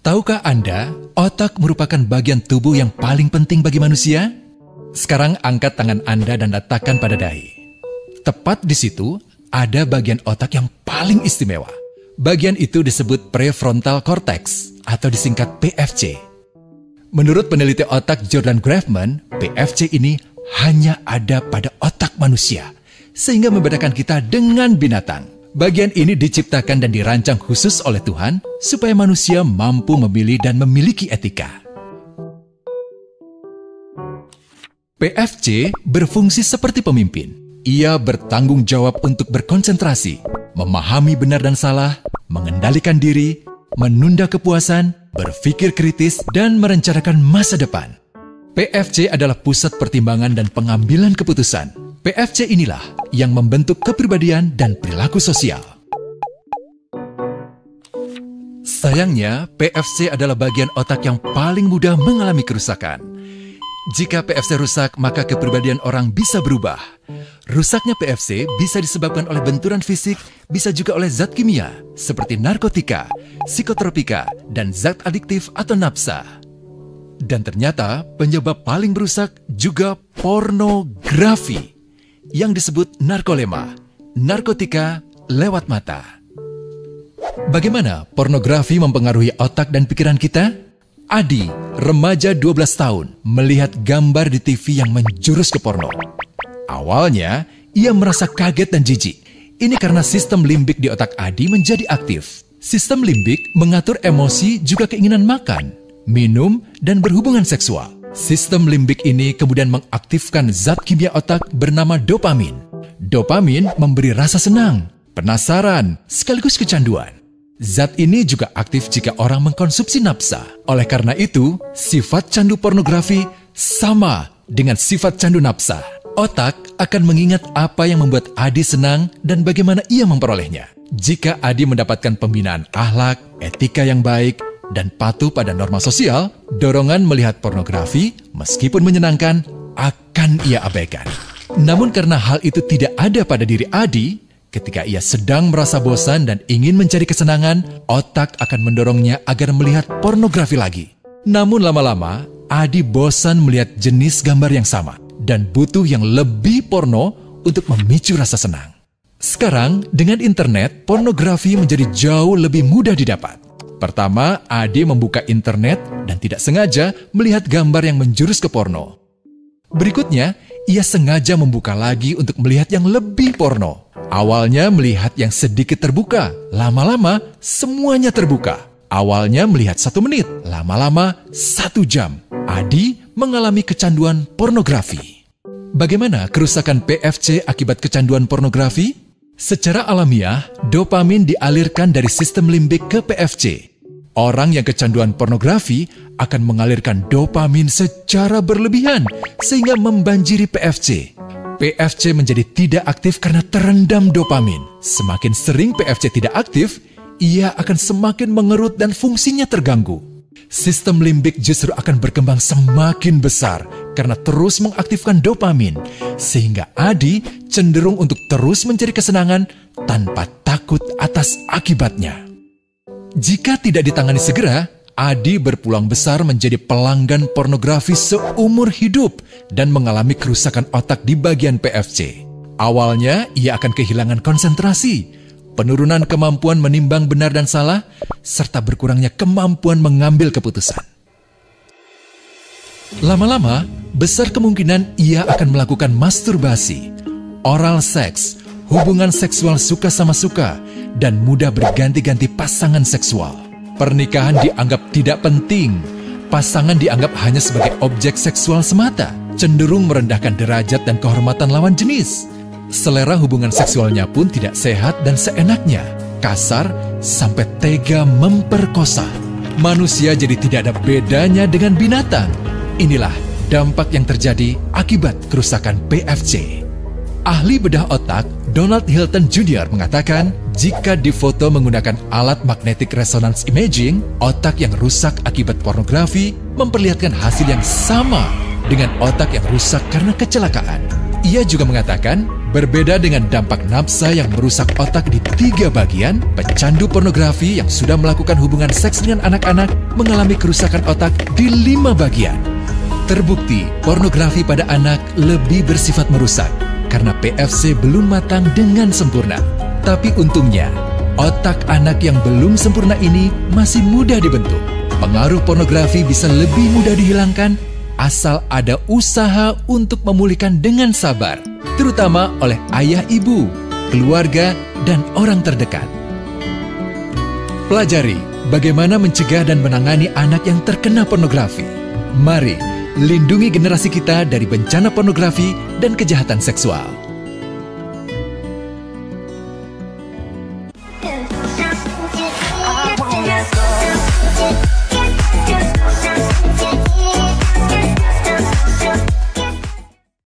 Tahukah Anda, otak merupakan bagian tubuh yang paling penting bagi manusia? Sekarang angkat tangan Anda dan letakkan pada dahi. Tepat di situ, ada bagian otak yang paling istimewa. Bagian itu disebut prefrontal cortex atau disingkat PFC. Menurut peneliti otak Jordan Grafman, PFC ini hanya ada pada otak manusia, sehingga membedakan kita dengan binatang. Bagian ini diciptakan dan dirancang khusus oleh Tuhan supaya manusia mampu memilih dan memiliki etika. PFC berfungsi seperti pemimpin. Ia bertanggung jawab untuk berkonsentrasi, memahami benar dan salah, mengendalikan diri, menunda kepuasan, berpikir kritis, dan merencanakan masa depan. PFC adalah pusat pertimbangan dan pengambilan keputusan. PFC inilah yang membentuk kepribadian dan perilaku sosial. Sayangnya, PFC adalah bagian otak yang paling mudah mengalami kerusakan. Jika PFC rusak, maka kepribadian orang bisa berubah. Rusaknya PFC bisa disebabkan oleh benturan fisik, bisa juga oleh zat kimia, seperti narkotika, psikotropika, dan zat adiktif atau nafsa. Dan ternyata penyebab paling merusak juga pornografi, yang disebut narkolema, narkotika lewat mata. Bagaimana pornografi mempengaruhi otak dan pikiran kita? Adi, remaja 12 tahun, melihat gambar di TV yang menjurus ke porno. Awalnya, ia merasa kaget dan jijik. Ini karena sistem limbik di otak Adi menjadi aktif. Sistem limbik mengatur emosi juga keinginan makan, minum, dan berhubungan seksual. Sistem limbik ini kemudian mengaktifkan zat kimia otak bernama dopamin. Dopamin memberi rasa senang, penasaran, sekaligus kecanduan. Zat ini juga aktif jika orang mengkonsumsi nafsa. Oleh karena itu, sifat candu pornografi sama dengan sifat candu nafsa. Otak akan mengingat apa yang membuat Adi senang dan bagaimana ia memperolehnya. Jika Adi mendapatkan pembinaan akhlak, etika yang baik, dan patuh pada norma sosial, dorongan melihat pornografi, meskipun menyenangkan, akan ia abaikan. Namun karena hal itu tidak ada pada diri Adi, ketika ia sedang merasa bosan dan ingin mencari kesenangan, otak akan mendorongnya agar melihat pornografi lagi. Namun lama-lama, Adi bosan melihat jenis gambar yang sama dan butuh yang lebih porno untuk memicu rasa senang. Sekarang, dengan internet, pornografi menjadi jauh lebih mudah didapat. Pertama, Adi membuka internet dan tidak sengaja melihat gambar yang menjurus ke porno. Berikutnya, ia sengaja membuka lagi untuk melihat yang lebih porno. Awalnya melihat yang sedikit terbuka, lama-lama semuanya terbuka. Awalnya melihat 1 menit, lama-lama 1 jam. Adi mengalami kecanduan pornografi. Bagaimana kerusakan PFC akibat kecanduan pornografi? Secara alamiah, dopamin dialirkan dari sistem limbik ke PFC. Orang yang kecanduan pornografi akan mengalirkan dopamin secara berlebihan sehingga membanjiri PFC. PFC menjadi tidak aktif karena terendam dopamin. Semakin sering PFC tidak aktif, ia akan semakin mengerut dan fungsinya terganggu. Sistem limbik justru akan berkembang semakin besar karena terus mengaktifkan dopamin, sehingga Adi cenderung untuk terus mencari kesenangan tanpa takut atas akibatnya. Jika tidak ditangani segera, Adi berpeluang besar menjadi pelanggan pornografi seumur hidup dan mengalami kerusakan otak di bagian PFC. Awalnya, ia akan kehilangan konsentrasi, penurunan kemampuan menimbang benar dan salah, serta berkurangnya kemampuan mengambil keputusan. Lama-lama, besar kemungkinan ia akan melakukan masturbasi, oral seks, hubungan seksual suka sama suka, dan mudah berganti-ganti pasangan seksual. Pernikahan dianggap tidak penting. Pasangan dianggap hanya sebagai objek seksual semata, cenderung merendahkan derajat dan kehormatan lawan jenis. Selera hubungan seksualnya pun tidak sehat dan seenaknya, kasar sampai tega memperkosa. Manusia jadi tidak ada bedanya dengan binatang. Inilah dampak yang terjadi akibat kerusakan PFC. Ahli bedah otak Donald Hilton Jr. mengatakan, jika difoto menggunakan alat magnetic resonance imaging, otak yang rusak akibat pornografi memperlihatkan hasil yang sama dengan otak yang rusak karena kecelakaan. Ia juga mengatakan, Berbeda dengan dampak nafsa yang merusak otak di 3 bagian, pecandu pornografi yang sudah melakukan hubungan seks dengan anak-anak mengalami kerusakan otak di 5 bagian. Terbukti, pornografi pada anak lebih bersifat merusak karena PFC belum matang dengan sempurna. Tapi untungnya, otak anak yang belum sempurna ini masih mudah dibentuk. Pengaruh pornografi bisa lebih mudah dihilangkan asal ada usaha untuk memulihkan dengan sabar, terutama oleh ayah ibu, keluarga, dan orang terdekat. Pelajari bagaimana mencegah dan menangani anak yang terkena pornografi. Mari lindungi generasi kita dari bencana pornografi dan kejahatan seksual.